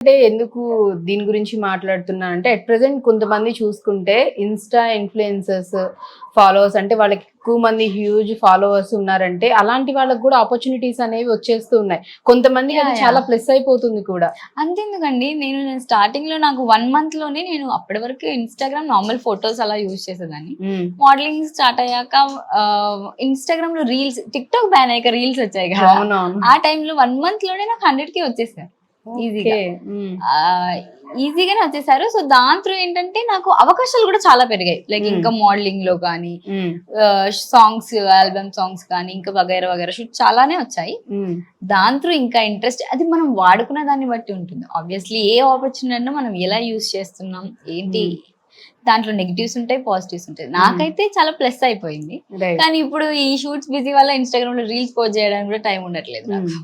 అంటే ఎందుకు దీని గురించి మాట్లాడుతున్నానంటే అట్ ప్రెసెంట్ కొంతమంది చూసుకుంటే ఇన్స్టా ఇన్ఫ్లుయెన్సర్స్ ఫాలోవర్స్ అంటే వాళ్ళకి ఎక్కువ మంది హ్యూజ్ ఫాలోవర్స్ ఉన్నారంటే అలాంటి వాళ్ళకి కూడా ఆపర్చునిటీస్ అనేవి వచ్చేస్తూ ఉన్నాయి. కొంతమందికి అది చాలా ప్లస్ అయిపోతుంది కూడా. అంతెందుకండి, నేను స్టార్టింగ్ లో నాకు 1 month లోనే నేను అప్పటి వరకు ఇన్స్టాగ్రామ్ నార్మల్ ఫొటోస్ అలా యూజ్ చేసేదాన్ని. మోడలింగ్ స్టార్ట్ అయ్యాక ఇన్స్టాగ్రామ్ లో రీల్స్, టిక్ టాక్ బ్యాన్ అయ్యాక రీల్స్ వచ్చాయి కదా, ఆ టైంలో 1 month లోనే నాకు 100K వచ్చేసారు ఈజీగానే వచ్చేసారు. సో దాని త్రూ ఏంటంటే నాకు అవకాశాలు కూడా చాలా పెరిగాయి. లైక్ ఇంకా మోడలింగ్ లో కానీ, సాంగ్స్, ఆల్బమ్ సాంగ్స్ కానీ, ఇంకా వగైరా వగైరా షూట్ చాలానే వచ్చాయి. దాని త్రూ ఇంకా ఇంట్రెస్ట్, అది మనం వాడుకునే దాన్ని బట్టి ఉంటుంది. ఆబ్వియస్లీ ఏ ఆపర్చునిటీ మనం ఎలా యూజ్ చేస్తున్నాం ఏంటి, దాంట్లో నెగిటివ్స్ ఉంటాయి, పాజిటివ్స్ ఉంటాయి. నాకైతే చాలా ప్లస్ అయిపోయింది. కానీ ఇప్పుడు ఈ షూట్స్ బిజీ వల్ల ఇన్స్టాగ్రామ్ లో రీల్స్ పోస్ట్ చేయడానికి కూడా టైం ఉండట్లేదు నాకు.